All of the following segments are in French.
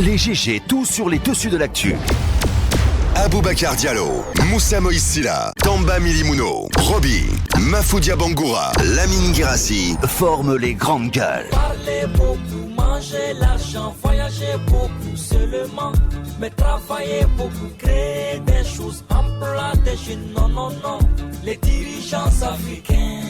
Les GG, tout sur les dessus de l'actu. Aboubacar Diallo, Moussa Moïsila, Tamba Milimouno, Roby, Mafoudia Bangoura, Lamine Guirassi Forment les grandes gueules. Parler beaucoup, manger l'argent, voyager beaucoup seulement, mais travailler beaucoup, créer des choses, emploi des jeunes, non, non, non. Les dirigeants africains,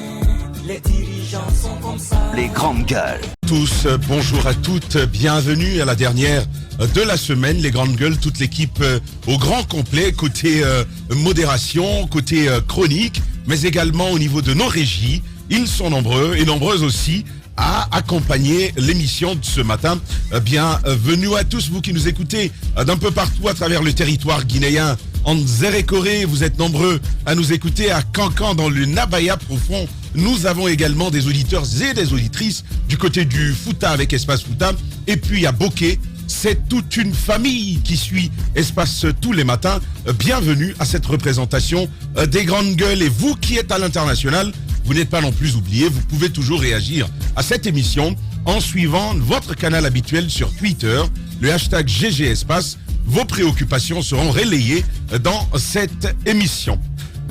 les dirigeants sont comme ça. Les grandes gueules. Tous, bonjour à toutes, bienvenue à la dernière de la semaine, les grandes gueules, toute l'équipe au grand complet, côté modération, côté chronique, mais également au niveau de nos régies. Ils sont nombreux et nombreuses aussi à accompagner l'émission de ce matin. Bienvenue à tous, vous qui nous écoutez d'un peu partout à travers le territoire guinéen. En Zérékoré, vous êtes nombreux à nous écouter à Cancan dans le Nabaya profond. Nous avons également des auditeurs et des auditrices du côté du Fouta avec Espace Fouta. Et puis à Bokeh, c'est toute une famille qui suit Espace tous les matins. Bienvenue à cette représentation des grandes gueules. Et vous qui êtes à l'international, vous n'êtes pas non plus oubliés. Vous pouvez toujours réagir à cette émission en suivant votre canal habituel sur Twitter, le hashtag GG Espace. Vos préoccupations seront relayées dans cette émission.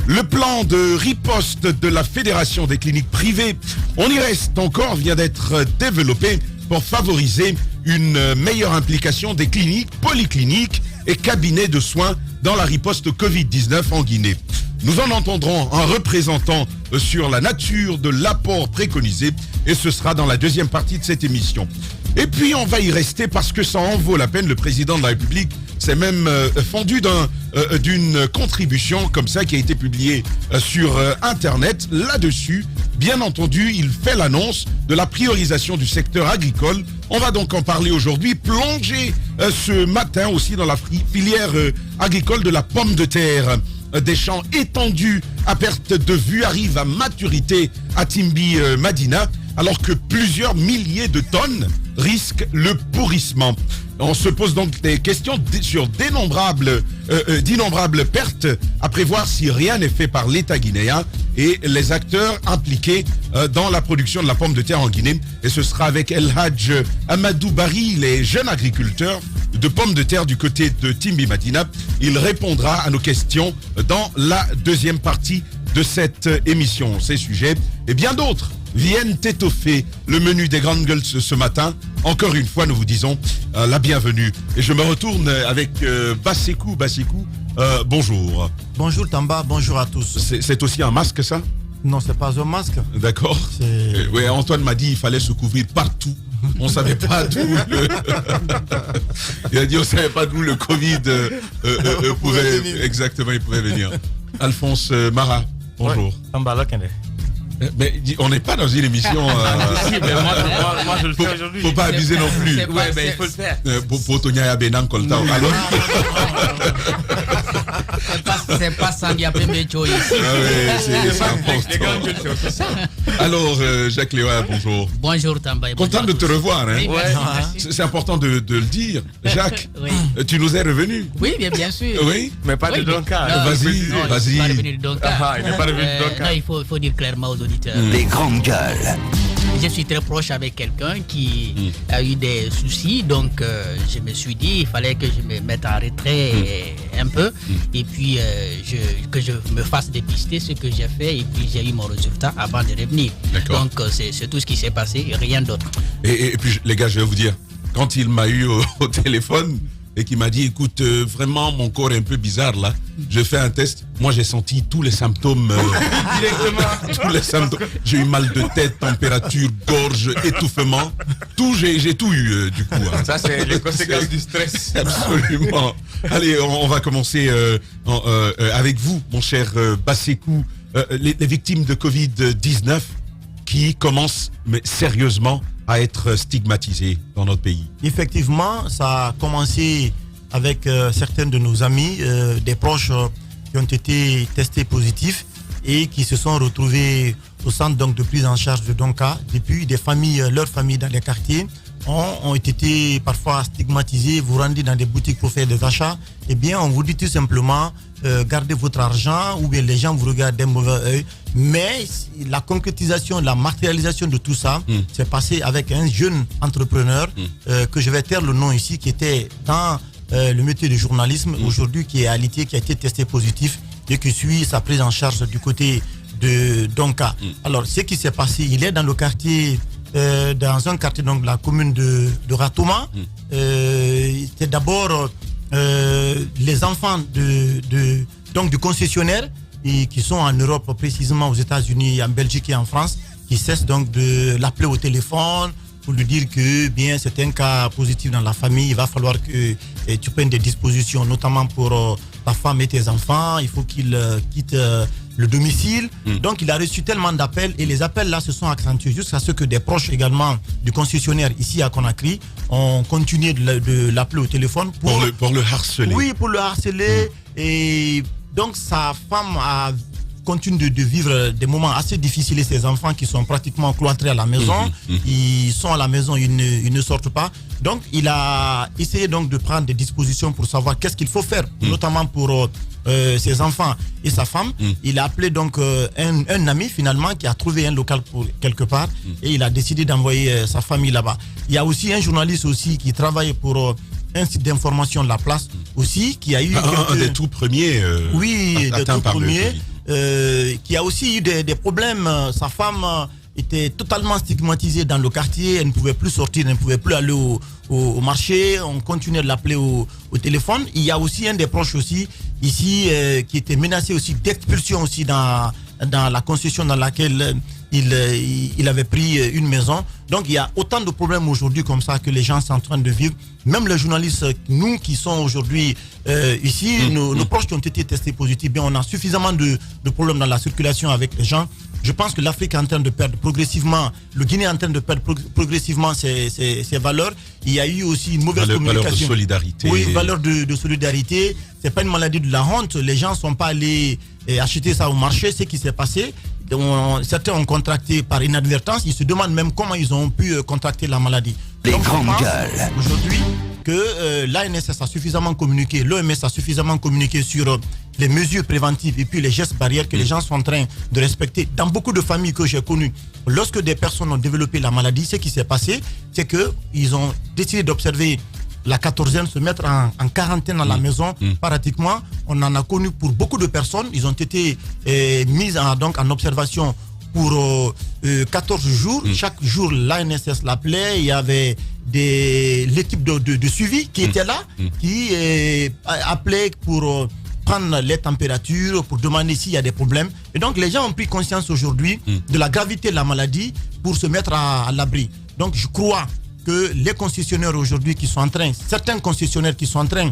Le plan de riposte de la Fédération des cliniques privées, on y reste encore, vient d'être développé pour favoriser une meilleure implication des cliniques, polycliniques et cabinets de soins dans la riposte Covid-19 en Guinée. Nous en entendrons un représentant sur la nature de l'apport préconisé et ce sera dans la deuxième partie de cette émission. Et puis on va y rester parce que ça en vaut la peine. Le président de la République s'est même fendu d'une contribution comme ça qui a été publiée sur Internet. Là-dessus, bien entendu, il fait l'annonce de la priorisation du secteur agricole. On va donc en parler aujourd'hui, plonger ce matin aussi dans la filière agricole de la pomme de terre. Des champs étendus à perte de vue arrivent à maturité à Timbi Madina, alors que plusieurs milliers de tonnes risquent le pourrissement. On se pose donc des questions sur d'innombrables pertes à prévoir si rien n'est fait par l'État guinéen et les acteurs impliqués dans la production de la pomme de terre en Guinée. Et ce sera avec El Hadj Amadou Bari, les jeunes agriculteurs de pommes de terre du côté de Timbi Madina. Il répondra à nos questions dans la deuxième partie de cette émission. Ces sujets et bien d'autres viennent étoffer le menu des grandes gueules ce matin. Encore une fois, nous vous disons la bienvenue. Et je me retourne avec Bassekou. Bassekou, bonjour. Bonjour Tamba, bonjour à tous. C'est aussi un masque, ça? Non, c'est pas un masque. D'accord. Oui, Antoine m'a dit qu'il fallait se couvrir partout. On savait pas d'où il a dit on savait pas d'où le Covid pouvait exactement il pouvait venir. Alphonse Mara, bonjour. Ouais. Mais on n'est pas dans une émission. Si, mais moi je le fais aujourd'hui. Faut pas abuser non plus. Ouais, mais il faut le faire. Pour Tonya Yabenan Kolta. Alors. C'est pas Sangia Pembecho ici. C'est important. Alors, Jacques Léa, bonjour. Bonjour Tamba. Content de te revoir. Hein. Oui, c'est important de le dire. Jacques, oui. Tu nous es revenu. Oui, bien sûr. Oui. Mais pas de Donka. Vas-y. Il n'est pas revenu de Donka. Il n'est pas revenu de Donka. Non, il faut dire clairement aux auditeurs. Les grandes gueules. Je suis très proche avec quelqu'un qui a eu des soucis, donc je me suis dit il fallait que je me mette en retrait un peu et puis que je me fasse dépister, ce que j'ai fait et puis j'ai eu mon résultat avant de revenir. D'accord. Donc c'est tout ce qui s'est passé, rien d'autre. Et puis les gars, je vais vous dire, quand il m'a eu au téléphone et qu'il m'a dit écoute, vraiment mon corps est un peu bizarre là, je fais un test, moi j'ai senti tous les symptômes directement. Tous les symptômes, j'ai eu mal de tête, température, gorge, étouffement, tout, j'ai tout eu du coup. Hein. Ça c'est les conséquences du stress. Absolument. Allez, on va commencer avec vous, mon cher Bassekou, les victimes de Covid-19 qui commencent mais sérieusement à être stigmatisés dans notre pays. Effectivement, ça a commencé avec certains de nos amis, des proches qui ont été testés positifs et qui se sont retrouvés au centre donc, de prise en charge de Donka. Depuis, leurs familles dans les quartiers ont été parfois stigmatisés, vous rendez dans des boutiques pour faire des achats, eh bien on vous dit tout simplement gardez votre argent, ou bien les gens vous regardent d'un mauvais œil. Mais la concrétisation, la matérialisation de tout ça, c'est passé avec un jeune entrepreneur que je vais taire le nom ici, qui était dans le métier de journalisme, aujourd'hui qui est à l'IT, qui a été testé positif et qui suit sa prise en charge du côté de Donka. Alors ce qui s'est passé, il est dans le quartier, dans un quartier, donc la commune de Ratouma. C'est d'abord les enfants donc du concessionnaire et qui sont en Europe, précisément aux États-Unis, en Belgique et en France, qui cessent donc de l'appeler au téléphone pour lui dire que bien c'est un cas positif dans la famille, il va falloir que tu prennes des dispositions, notamment pour ta femme et tes enfants, il faut qu'ils quittent le domicile. Donc il a reçu tellement d'appels et les appels là se sont accentués jusqu'à ce que des proches également du concessionnaire ici à Conakry ont continué de l'appeler au téléphone pour le harceler. Oui, pour le harceler. Et donc sa femme continue de vivre des moments assez difficiles et ses enfants qui sont pratiquement cloîtrés à la maison, ils sont à la maison, ils ne sortent pas. Donc il a essayé donc de prendre des dispositions pour savoir qu'est-ce qu'il faut faire, notamment pour ses enfants et sa femme. Il a appelé donc un ami finalement qui a trouvé un local pour quelque part et il a décidé d'envoyer sa famille là-bas. Il y a aussi un journaliste aussi qui travaille pour un site d'information de la place aussi, qui a eu un des tout premiers des tout premiers, le qui a aussi eu des problèmes. Sa femme était totalement stigmatisée dans le quartier, elle ne pouvait plus sortir, elle ne pouvait plus aller au marché, on continuait de l'appeler au téléphone. Il y a aussi un des proches aussi ici qui était menacé aussi d'expulsion aussi dans la concession dans laquelle il avait pris une maison. Donc il y a autant de problèmes aujourd'hui comme ça que les gens sont en train de vivre. Même les journalistes, nous qui sont aujourd'hui ici, nos proches qui ont été testés positifs, bien on a suffisamment de problèmes dans la circulation avec les gens. Je pense que l'Afrique est en train de perdre progressivement, le Guinée est en train de perdre progressivement ses valeurs. Il y a eu aussi une mauvaise communication. Valeur de solidarité. Oui, valeur de solidarité. C'est pas une maladie de la honte. Les gens ne sont pas allés acheter ça au marché. Ce qui s'est passé, certains ont contracté par inadvertance. Ils se demandent même comment ils ont pu contracter la maladie. Les grandes gueules. Aujourd'hui, que l'ANSS a suffisamment communiqué, l'OMS a suffisamment communiqué sur les mesures préventives et puis les gestes barrières que les gens sont en train de respecter. Dans beaucoup de familles que j'ai connues, lorsque des personnes ont développé la maladie, ce qui s'est passé, c'est qu'ils ont décidé d'observer la 14e, se mettre en quarantaine à la maison. Pratiquement, on en a connu pour beaucoup de personnes. Ils ont été mis en observation pour 14 jours. Chaque jour, l'ANSS l'appelait. Il y avait l'équipe de suivi qui était là, qui appelait pour prendre les températures, pour demander s'il y a des problèmes. Et donc, les gens ont pris conscience aujourd'hui de la gravité de la maladie pour se mettre à l'abri. Donc, je crois que les concessionnaires aujourd'hui certains concessionnaires qui sont en train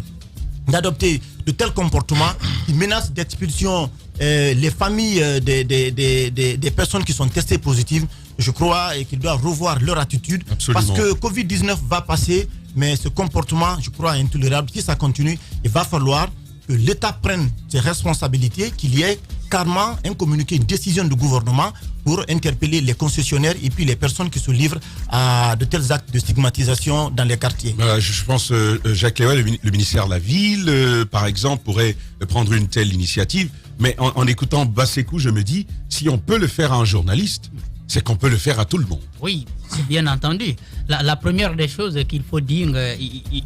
d'adopter de tels comportements, qui menacent d'expulsion les familles des personnes qui sont testées positives, je crois qu'ils doivent revoir leur attitude. Absolument. Parce que Covid-19 va passer, mais ce comportement, je crois, est intolérable. Si ça continue, il va falloir que l'État prenne ses responsabilités, qu'il y ait carrément un communiqué, une décision du gouvernement pour interpeller les concessionnaires et puis les personnes qui se livrent à de tels actes de stigmatisation dans les quartiers. Je pense Jacques Léoy, le ministère de la Ville, par exemple, pourrait prendre une telle initiative. Mais en écoutant Bassekou, je me dis, si on peut le faire à un journaliste, c'est qu'on peut le faire à tout le monde. Oui, c'est bien entendu. La première des choses qu'il faut dire,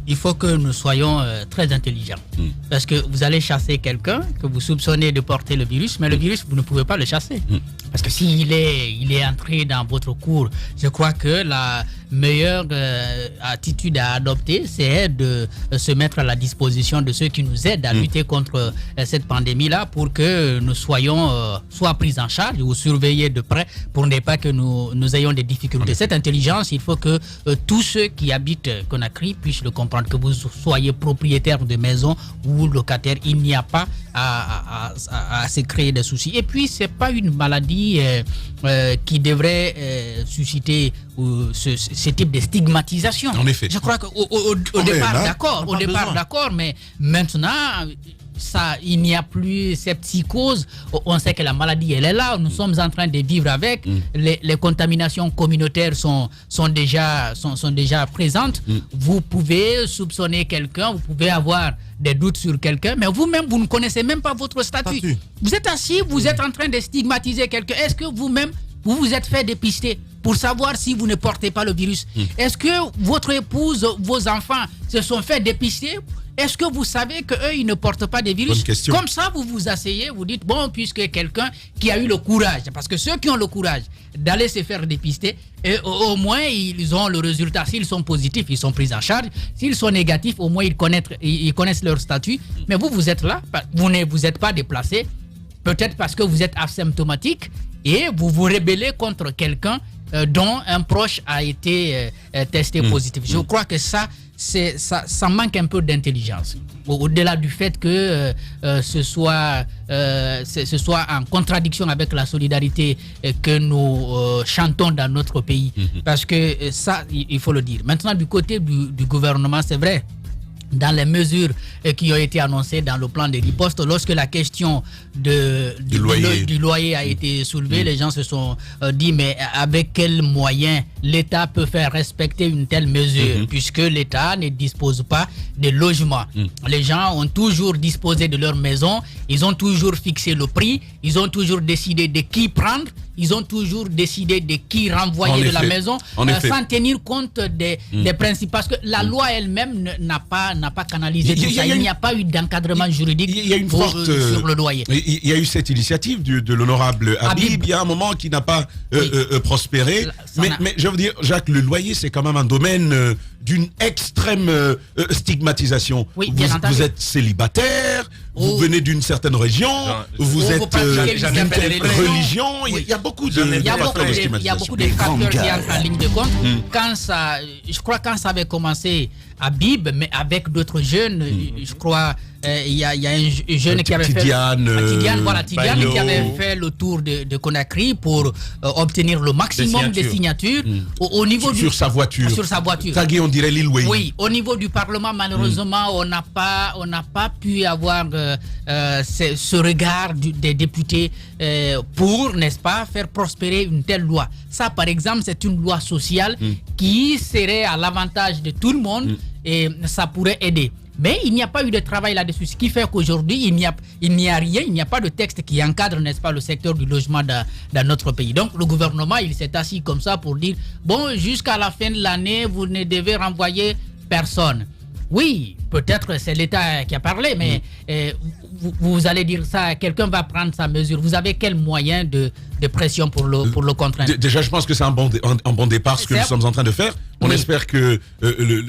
il faut que nous soyons très intelligents. Parce que vous allez chasser quelqu'un que vous soupçonnez de porter le virus, mais le virus, vous ne pouvez pas le chasser. Parce que s'il est entré dans votre cour, je crois que la meilleure attitude à adopter, c'est de se mettre à la disposition de ceux qui nous aident à lutter contre cette pandémie-là pour que nous soyons soit pris en charge ou surveillés de près pour ne pas que nous ayons des difficultés. Cette intelligence, il faut que tous ceux qui habitent Conakry puissent le comprendre, que vous soyez propriétaire de maison ou locataire, il n'y a pas à se créer des soucis. Et puis, c'est pas une maladie qui devrait susciter ce type de stigmatisation. En effet. Je crois qu'au départ, d'accord, mais maintenant, ça, il n'y a plus cette psychose. On sait que la maladie, elle est là. Nous sommes en train de vivre avec. Les contaminations communautaires sont déjà présentes. Vous pouvez soupçonner quelqu'un, vous pouvez avoir des doutes sur quelqu'un, mais vous-même, vous ne connaissez même pas votre statut. Vous êtes assis, vous êtes en train de stigmatiser quelqu'un. Est-ce que vous-même, vous vous êtes fait dépister pour savoir si vous ne portez pas le virus? Est-ce que votre épouse, vos enfants se sont fait dépister? Est-ce que vous savez qu'eux, ils ne portent pas de virus? Comme ça, vous vous asseyez, vous dites, bon, puisque quelqu'un qui a eu le courage, parce que ceux qui ont le courage d'aller se faire dépister, et au moins, ils ont le résultat. S'ils sont positifs, ils sont pris en charge. S'ils sont négatifs, au moins, ils connaissent leur statut. Mais vous êtes là, vous ne vous êtes pas déplacé, peut-être parce que vous êtes asymptomatique, et vous vous rébellez contre quelqu'un dont un proche a été testé positif. Je crois que ça manque un peu d'intelligence. Au-delà du fait que ce soit en contradiction avec la solidarité que nous chantons dans notre pays. Parce que ça, il faut le dire. Maintenant, du côté du gouvernement, c'est vrai, dans les mesures qui ont été annoncées dans le plan de riposte, lorsque la question du loyer a été soulevée, les gens se sont dit, mais avec quels moyens l'État peut faire respecter une telle mesure, puisque l'État ne dispose pas de logement. Les gens ont toujours disposé de leur maison, ils ont toujours fixé le prix, ils ont toujours décidé de qui prendre, ils ont toujours décidé de qui renvoyer de la maison, sans tenir compte des principes. Parce que la loi elle-même n'a pas canalisé tout ça. Il n'y a pas eu d'encadrement juridique sur le loyer. Il y a eu cette initiative de l'honorable Habib. Il y a un moment qui n'a pas prospéré. Mais je veux dire, Jacques, le loyer, c'est quand même un domaine d'une extrême stigmatisation. Oui, vous êtes célibataire, vous venez d'une certaine région, vous êtes d'une telle religion. Oui. Il y a beaucoup de facteurs de stigmatisation. Il y a beaucoup de facteurs qui entrent en ligne de compte. Je crois quand ça avait commencé à Bib, mais avec d'autres jeunes, je crois il y a un jeune qui avait fait Tidiane qui avait fait le tour de Conakry pour obtenir le maximum de signatures au niveau sur sa voiture. Tagué, on dirait Lil Wayne. Oui, au niveau du Parlement, malheureusement, on n'a pas pu avoir ce regard des députés pour, n'est-ce pas, faire prospérer une telle loi. Ça, par exemple, c'est une loi sociale qui serait à l'avantage de tout le monde et ça pourrait aider. Mais il n'y a pas eu de travail là-dessus, ce qui fait qu'aujourd'hui, il n'y a rien, il n'y a pas de texte qui encadre, n'est-ce pas, le secteur du logement dans notre pays. Donc, le gouvernement, il s'est assis comme ça pour dire, bon, jusqu'à la fin de l'année, vous ne devez renvoyer personne. Oui, peut-être c'est l'État qui a parlé, mais vous allez dire ça, quelqu'un va prendre sa mesure. Vous avez quel moyen de pression pour le contraindre? Déjà, je pense que c'est un bon départ, ce que nous sommes en train de faire. On espère que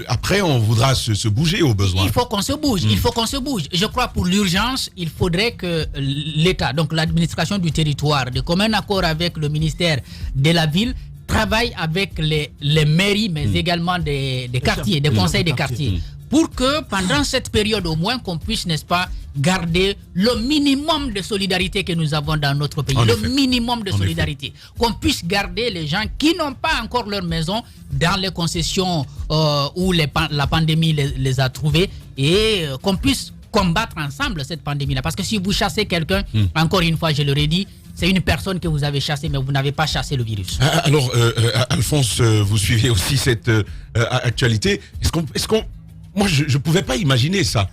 après, on voudra se bouger au besoin. Il faut qu'on se bouge. Il faut qu'on se bouge. Je crois pour l'urgence, il faudrait que l'État, donc l'administration du territoire, de commun accord avec le ministère de la ville, travaille avec les mairies, mais également des quartiers, des conseils des quartiers. Pour que pendant cette période au moins qu'on puisse, n'est-ce pas, garder le minimum de solidarité que nous avons dans notre pays. Minimum de solidarité. Qu'on puisse garder les gens qui n'ont pas encore leur maison dans les concessions où la pandémie les a trouvés et qu'on puisse combattre ensemble cette pandémie-là. Parce que si vous chassez quelqu'un, encore une fois, je le redis, c'est une personne que vous avez chassée, mais vous n'avez pas chassé le virus. Alors, Alphonse, vous suivez aussi cette actualité. Est-ce qu'on moi, je ne pouvais pas imaginer ça.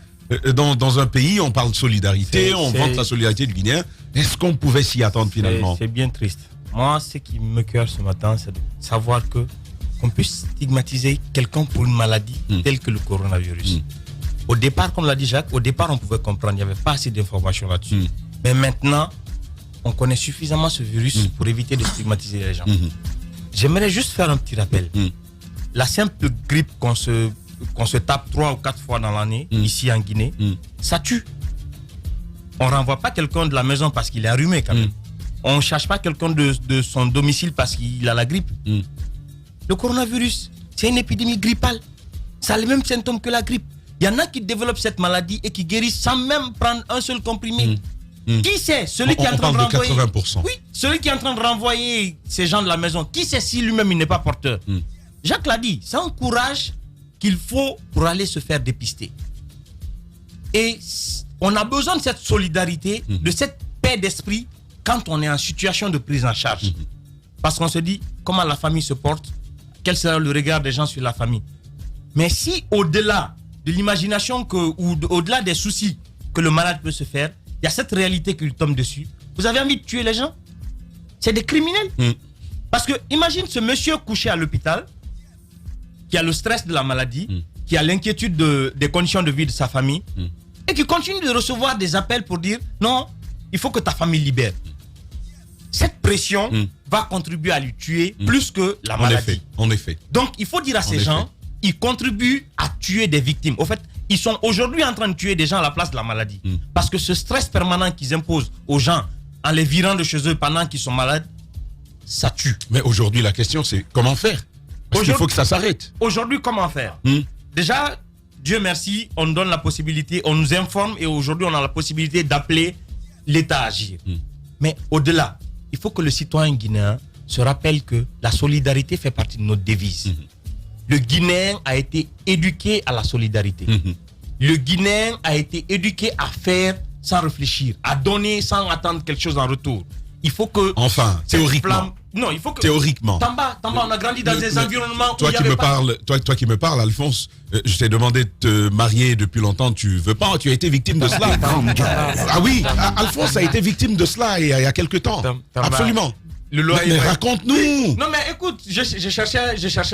Dans un pays, on parle de solidarité, on vante la solidarité du Guinéen. Est-ce qu'on pouvait s'y attendre finalement? C'est bien triste. Moi, ce qui me cœur ce matin, c'est de savoir qu'on puisse stigmatiser quelqu'un pour une maladie telle que le coronavirus. Au départ, comme l'a dit Jacques, on pouvait comprendre, il n'y avait pas assez d'informations là-dessus. Mais maintenant, on connaît suffisamment ce virus pour éviter de stigmatiser les gens. J'aimerais juste faire un petit rappel. La simple grippe qu'on se tape 3 ou 4 fois dans l'année, ici en Guinée, ça tue. On ne renvoie pas quelqu'un de la maison parce qu'il est allumé quand même. On ne cherche pas quelqu'un de son domicile parce qu'il a la grippe. Le coronavirus, c'est une épidémie grippale. Ça a les mêmes symptômes que la grippe. Il y en a qui développent cette maladie et qui guérissent sans même prendre un seul comprimé. Qui c'est celui qui est en train de renvoyer 80%. Oui, celui qui est en train de renvoyer ces gens de la maison. Qui sait si lui-même il n'est pas porteur? Jacques l'a dit, c'est un courage qu'il faut pour aller se faire dépister. Et on a besoin de cette solidarité, de cette paix d'esprit quand on est en situation de prise en charge. Parce qu'on se dit comment la famille se porte, quel sera le regard des gens sur la famille. Mais si au-delà de l'imagination ou au-delà des soucis que le malade peut se faire, il y a cette réalité qui lui tombe dessus, vous avez envie de tuer les gens? C'est des criminels. Parce que imagine ce monsieur couché à l'hôpital, qui a le stress de la maladie, qui a l'inquiétude des conditions de vie de sa famille, et qui continue de recevoir des appels pour dire non, il faut que ta famille libère. Cette pression va contribuer à lui tuer plus que la maladie. En effet. Donc il faut dire à ces gens, ils contribuent à tuer des victimes. Au fait, ils sont aujourd'hui en train de tuer des gens à la place de la maladie. Parce que ce stress permanent qu'ils imposent aux gens en les virant de chez eux pendant qu'ils sont malades, ça tue. Mais aujourd'hui, la question, c'est comment faire? Parce qu'il faut que ça s'arrête. Aujourd'hui, comment faire? Déjà, Dieu merci, on nous donne la possibilité, on nous informe et aujourd'hui, on a la possibilité d'appeler l'État à agir. Mais au-delà, il faut que le citoyen guinéen se rappelle que la solidarité fait partie de notre devise. Le Guinéen a été éduqué à la solidarité. Le Guinéen a été éduqué à faire sans réfléchir, à donner sans attendre quelque chose en retour. Il faut que... Enfin, théoriquement. Non, il faut que... Théoriquement. Tamba, on a grandi dans des environnements toi où il y qui avait me pas... parles, toi qui me parles, Alphonse, je t'ai demandé de te marier depuis longtemps, tu veux pas, tu as été victime de cela. Ah oui, Alphonse a été victime de cela il y a quelque temps. Absolument. Mais raconte-nous. Non mais écoute, j'ai cherché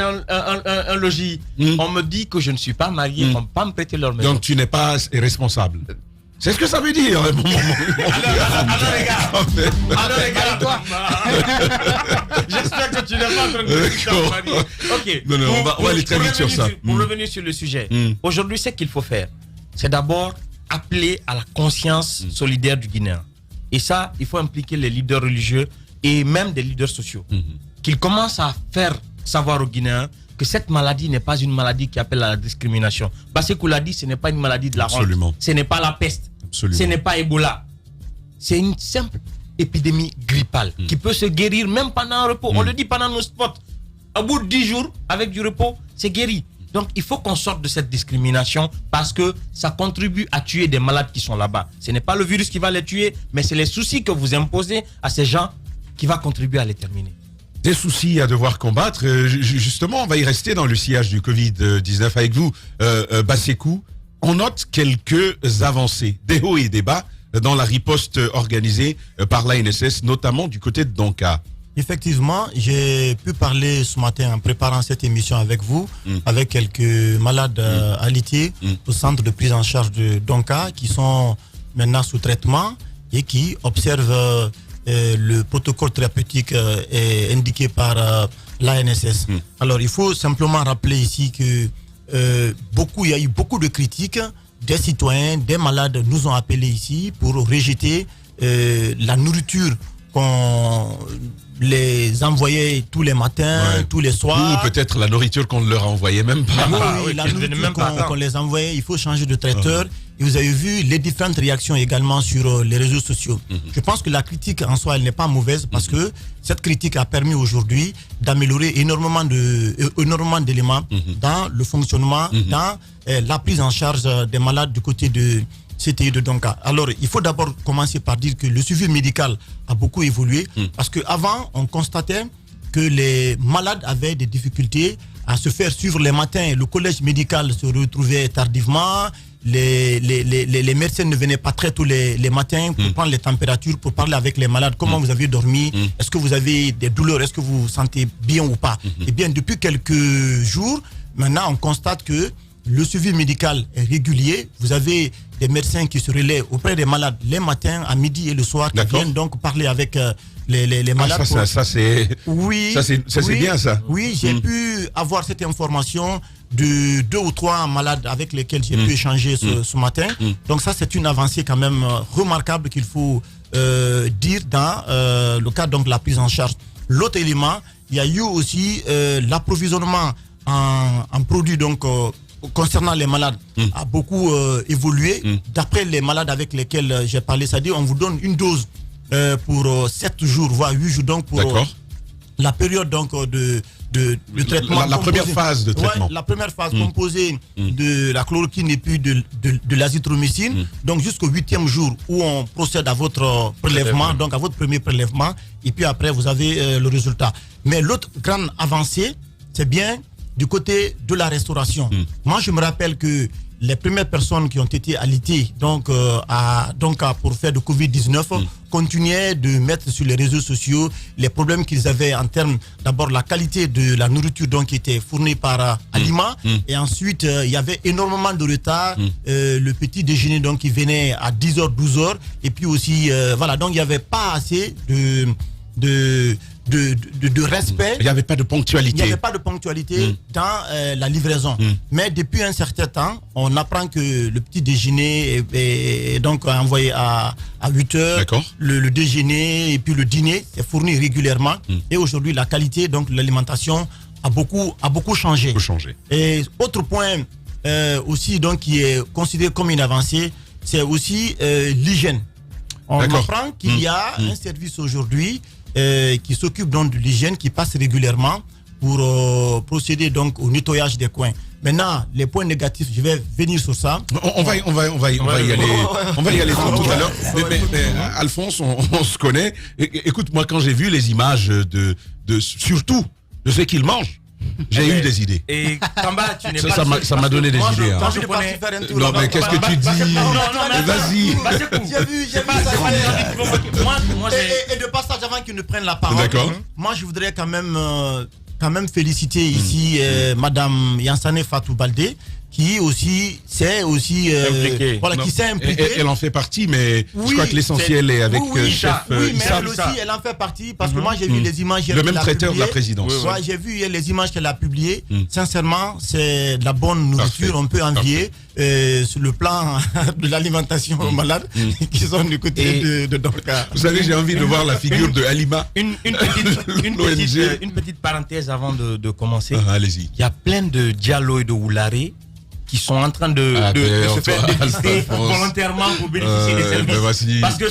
un logis. On me dit que je ne suis pas marié, on ne peut pas me prêter leur maison. Donc tu n'es pas responsable. C'est ce que ça veut dire. Alors regarde-toi. J'espère que tu n'es pas en train de marier. Ok. Non, on va aller très vite sur ça. Pour revenir sur le sujet, aujourd'hui, ce qu'il faut faire, c'est d'abord appeler à la conscience solidaire du Guinéen. Et ça, il faut impliquer les leaders religieux et même des leaders sociaux. Qu'ils commencent à faire savoir aux Guinéens que cette maladie n'est pas une maladie qui appelle à la discrimination. Basekou l'a dit, ce n'est pas une maladie de la honte. Ce n'est pas la peste. Absolument. Ce n'est pas Ebola. C'est une simple épidémie grippale qui peut se guérir même pendant un repos. On le dit pendant nos spots. Au bout de 10 jours, avec du repos, c'est guéri. Donc il faut qu'on sorte de cette discrimination parce que ça contribue à tuer des malades qui sont là-bas. Ce n'est pas le virus qui va les tuer, mais c'est les soucis que vous imposez à ces gens qui va contribuer à les terminer. Des soucis à devoir combattre. Justement, on va y rester dans le sillage du Covid-19 avec vous, Basekou. On note quelques avancées, des hauts et des bas dans la riposte organisée par l'ANSS, notamment du côté de Donka. Effectivement, j'ai pu parler ce matin en préparant cette émission avec vous, avec quelques malades alités au centre de prise en charge de Donka qui sont maintenant sous traitement et qui observent le protocole thérapeutique indiqué par l'ANSS. Alors, il faut simplement rappeler ici que il y a eu beaucoup de critiques. Des citoyens, des malades nous ont appelés ici pour rejeter la nourriture qu'on les envoyait tous les matins, tous les soirs. Ou peut-être la nourriture qu'on ne leur envoyait même pas. Oui, la nourriture qu'on les envoyait, il faut changer de traiteur. Et vous avez vu les différentes réactions également sur les réseaux sociaux. Je pense que la critique en soi, elle n'est pas mauvaise parce que cette critique a permis aujourd'hui d'améliorer énormément d'éléments dans le fonctionnement, dans la prise en charge des malades du côté de CTI de Donka. Alors, il faut d'abord commencer par dire que le suivi médical a beaucoup évolué parce qu'avant, on constatait que les malades avaient des difficultés à se faire suivre les matins. Le collège médical se retrouvait tardivement. Les médecins ne venaient pas très tôt les matins pour prendre les températures, pour parler avec les malades. Comment vous avez dormi? Est-ce que vous avez des douleurs? Est-ce que vous vous sentez bien ou pas? Eh bien, depuis quelques jours, maintenant, on constate que le suivi médical est régulier. Vous avez des médecins qui se relaient auprès des malades les matins, à midi et le soir, qui viennent donc parler avec les malades. Ça c'est bien ça. Oui, j'ai pu avoir cette information de 2 ou 3 malades avec lesquels j'ai pu échanger ce matin. Donc ça, c'est une avancée quand même remarquable qu'il faut dire dans le cadre donc, de la prise en charge. L'autre élément, il y a eu aussi l'approvisionnement en produits donc concernant les malades a beaucoup évolué. D'après les malades avec lesquels j'ai parlé, c'est-à-dire on vous donne une dose pour 7 jours, voire 8 jours, donc pour la période donc, de de traitement. La première phase de traitement. Ouais, la première phase composée de la chloroquine et puis de l'azithromycine. Donc jusqu'au 8e jour où on procède à votre prélèvement, donc à votre premier prélèvement, et puis après vous avez le résultat. Mais l'autre grande avancée, c'est bien du côté de la restauration. Moi je me rappelle que les premières personnes qui ont été alitées pour faire de Covid-19 continuaient de mettre sur les réseaux sociaux les problèmes qu'ils avaient en termes d'abord la qualité de la nourriture donc qui était fournie par Alima et ensuite il y avait énormément de retard, le petit déjeuner donc qui venait à 10h 12h et puis aussi voilà, donc il n'y avait pas assez de respect. Il n'y avait pas de ponctualité. Il n'y avait pas de ponctualité dans la livraison. Mais depuis un certain temps, on apprend que le petit déjeuner est donc envoyé à 8h. Le déjeuner et puis le dîner est fourni régulièrement. Et aujourd'hui, la qualité donc de l'alimentation a beaucoup changé. Et autre point aussi donc qui est considéré comme une avancée, c'est aussi l'hygiène. On apprend qu'il y a un service aujourd'hui qui s'occupe donc de l'hygiène, qui passe régulièrement pour procéder donc au nettoyage des coins. Maintenant, les points négatifs, je vais venir sur ça. On va y aller. On va y aller tout à l'heure. Mais Alphonse, on se connaît. Écoute, moi, quand j'ai vu les images surtout de ce qu'il mange, j'ai eu des idées. Et Tamba, tu n'es pas ça m'a donné des idées. Quand je prenais faire un tour, non, mais qu'est-ce que tu dis? Vas-y. J'ai vu ça. Et de passage, avant qu'ils ne prennent la parole, moi je voudrais quand même féliciter ici Madame Yansane Fatou Baldé, qui aussi s'est impliquée. Voilà, qui s'est impliquée. Elle en fait partie, mais je crois que l'essentiel est avec chef. Oui, mais elle aussi, elle en fait partie parce que moi j'ai vu les images. Le même traiteur de la présidence. Ouais, j'ai vu les images qu'elle a publiées. Sincèrement, c'est de la bonne nourriture. On peut envier sur le plan de l'alimentation aux malades qui sont du côté de Dorca. Vous savez, j'ai envie de voir la figure de Alima. Une petite parenthèse avant de commencer. Allez-y. Il y a plein de Diallo et de Oulare qui sont en train de se faire dépister volontairement pour bénéficier des services. Parce que,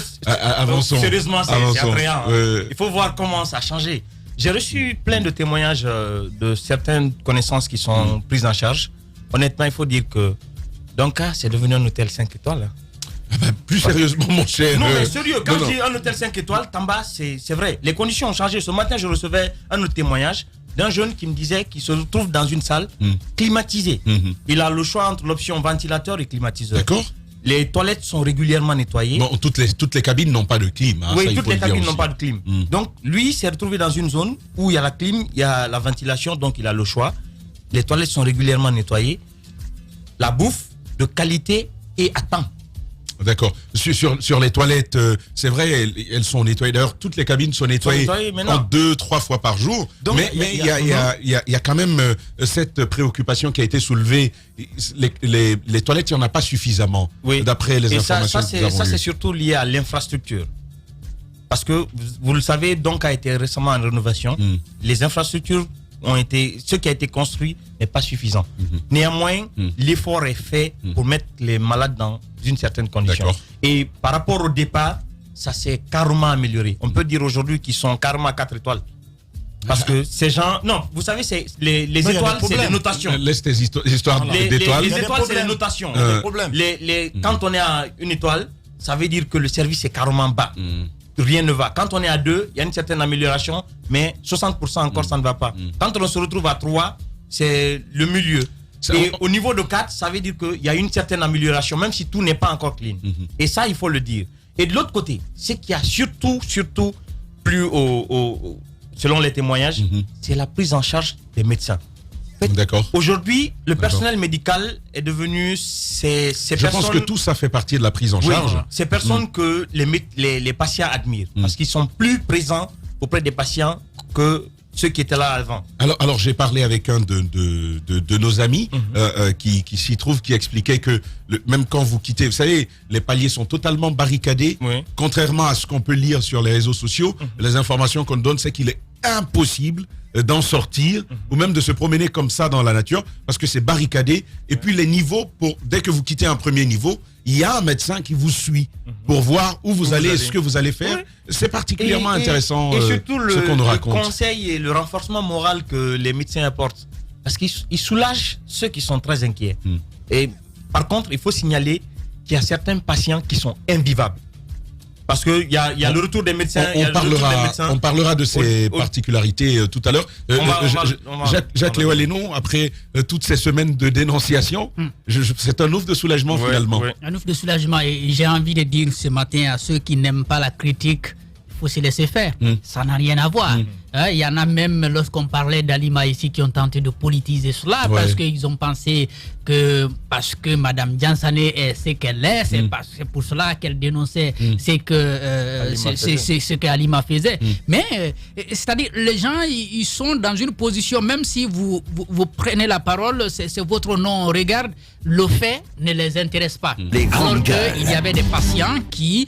sérieusement, c'est attrayant. Il faut voir comment ça a changé. J'ai reçu plein de témoignages de certaines connaissances qui sont prises en charge. Honnêtement, il faut dire que Donka, c'est devenu un hôtel 5 étoiles. Plus sérieusement, mon cher. Non, mais sérieux, quand je dis un hôtel 5 étoiles, Tamba, c'est vrai. Les conditions ont changé. Ce matin, je recevais un autre témoignage d'un jeune qui me disait qu'il se retrouve dans une salle climatisée. Il a le choix entre l'option ventilateur et climatiseur. D'accord. Les toilettes sont régulièrement nettoyées. Bon, toutes les cabines n'ont pas de clim. Oui, toutes les cabines n'ont pas de clim. Donc, lui s'est retrouvé dans une zone où il y a la clim, il y a la ventilation, donc il a le choix. Les toilettes sont régulièrement nettoyées. La bouffe de qualité et à temps. D'accord. Sur les toilettes, c'est vrai, elles sont nettoyées. D'ailleurs, toutes les cabines sont nettoyées en 2-3 fois par jour. Donc, mais il y a quand même cette préoccupation qui a été soulevée. Les toilettes, il n'y en a pas suffisamment, d'après les informations que nous avons ça, eues. c'est surtout lié à l'infrastructure. Parce que, vous le savez, donc a été récemment en rénovation. Les infrastructures ce qui a été construit n'est pas suffisant. Néanmoins, l'effort est fait pour mettre les malades dans une certaine condition. Et par rapport au départ, ça s'est carrément amélioré. On peut dire aujourd'hui qu'ils sont carrément à 4 étoiles. Parce que ces gens... Non, vous savez, les étoiles, c'est des notations. Laisse tes histoires d'étoiles. Les étoiles, c'est des notations. Quand on est à une étoile, ça veut dire que le service est carrément bas. Rien ne va. Quand on est à 2, il y a une certaine amélioration, mais 60% encore, ça ne va pas. Quand on se retrouve à 3, c'est le milieu. Et au niveau de 4, ça veut dire qu'il y a une certaine amélioration, même si tout n'est pas encore clean. Et ça, il faut le dire. Et de l'autre côté, ce qui a surtout plu selon les témoignages, c'est la prise en charge des médecins. Aujourd'hui, le personnel médical est devenu ces personnes... Je pense que tout ça fait partie de la prise en charge. Ces personnes que les patients admirent, parce qu'ils sont plus présents auprès des patients que ceux qui étaient là avant. Alors j'ai parlé avec un de nos amis qui s'y trouve, qui expliquait que même quand vous quittez, vous savez, les paliers sont totalement barricadés. Contrairement à ce qu'on peut lire sur les réseaux sociaux, les informations qu'on donne, c'est qu'il est impossible d'en sortir ou même de se promener comme ça dans la nature parce que c'est barricadé. Et puis les niveaux, dès que vous quittez un premier niveau, il y a un médecin qui vous suit pour voir où vous allez et ce que vous allez faire. C'est particulièrement intéressant et surtout ce qu'on nous le raconte. conseil et le renforcement moral que les médecins apportent. Parce qu'ils soulagent ceux qui sont très inquiets. Et par contre, il faut signaler qu'il y a certains patients qui sont invivables. Parce qu'il y a le retour des médecins. On parlera de ces particularités tout à l'heure. Jacques Léo Lénon, après toutes ces semaines de dénonciation, c'est un ouf de soulagement finalement. Un ouf de soulagement. Et j'ai envie de dire ce matin à ceux qui n'aiment pas la critique, il faut se laisser faire. Ça n'a rien à voir. Il y en a même, lorsqu'on parlait d'Alima ici, qui ont tenté de politiser cela parce qu'ils ont pensé que parce que Mme Diansane est ce qu'elle est, c'est pour cela qu'elle dénonçait ce que Alima faisait. Mais c'est-à-dire, les gens, ils sont dans une position, même si vous prenez la parole, c'est votre nom, on regarde, le fait ne les intéresse pas. Alors qu'il y avait des patients qui,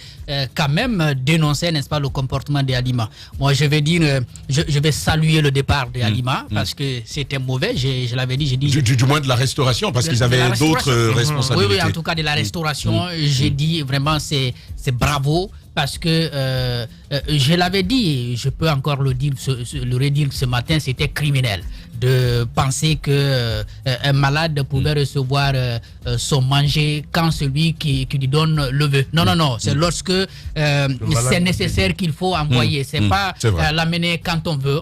quand même, dénonçaient, n'est-ce pas, le comportement d'Alima. Moi, je vais dire... Je vais saluer le départ de Alima parce que c'était mauvais, je l'avais dit. Du moins de la restauration, parce qu'ils avaient d'autres responsabilités. Oui, en tout cas de la restauration, j'ai dit vraiment c'est bravo. Parce que je l'avais dit, et je peux encore le redire ce matin, c'était criminel de penser que un malade pouvait recevoir son manger quand celui qui lui donne le veut. Non, c'est lorsque c'est nécessaire qu'il faut envoyer. C'est pas l'amener quand on veut,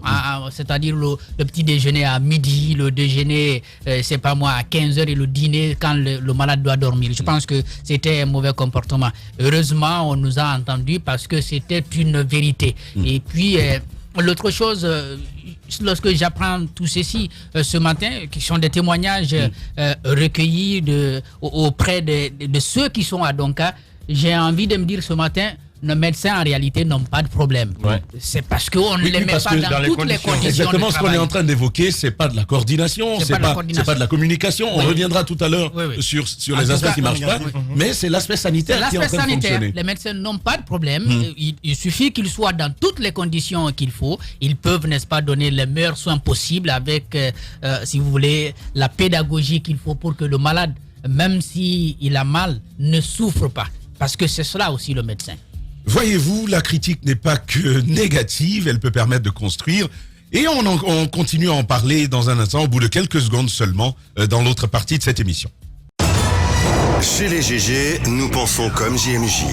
c'est-à-dire le petit déjeuner à midi, le déjeuner, c'est pas moi, à 15h et le dîner quand le malade doit dormir. Je pense que c'était un mauvais comportement. Heureusement, on nous a entendus parce que c'était une vérité. Et puis, l'autre chose, lorsque j'apprends tout ceci ce matin, qui sont des témoignages recueillis auprès de ceux qui sont à Donka, j'ai envie de me dire ce matin, nos médecins en réalité n'ont pas de problème. C'est parce qu'on ne les met pas dans toutes les conditions. Exactement, ce qu'on est en train d'évoquer, c'est pas de la coordination, c'est pas de la communication. On reviendra tout à l'heure sur les aspects qui marchent pas, mais c'est l'aspect sanitaire qui est en train de fonctionner. Les médecins n'ont pas de problème. Il suffit qu'ils soient dans toutes les conditions qu'il faut. Ils peuvent, n'est-ce pas, donner les meilleurs soins possibles avec, si vous voulez, la pédagogie qu'il faut pour que le malade, même s'il a mal, ne souffre pas. Parce que c'est cela aussi le médecin. Voyez-vous, la critique n'est pas que négative, elle peut permettre de construire. Et on continue à en parler dans un instant, au bout de quelques secondes seulement, dans l'autre partie de cette émission. Chez les GG, nous pensons comme JMJ.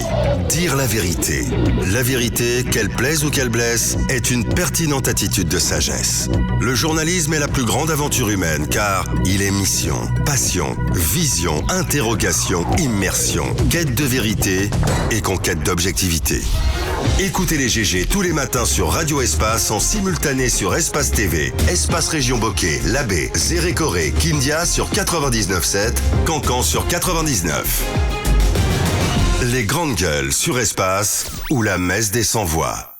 Dire la vérité. La vérité, qu'elle plaise ou qu'elle blesse, est une pertinente attitude de sagesse. Le journalisme est la plus grande aventure humaine car il est mission, passion, vision, interrogation, immersion, quête de vérité et conquête d'objectivité. Écoutez les GG tous les matins sur Radio Espace en simultané sur Espace TV, Espace Région Bokeh, Labé, Zérékoré, Kindia sur 99.7, Cancan sur 99. Les grandes gueules sur Espace ou la messe des sans-voix.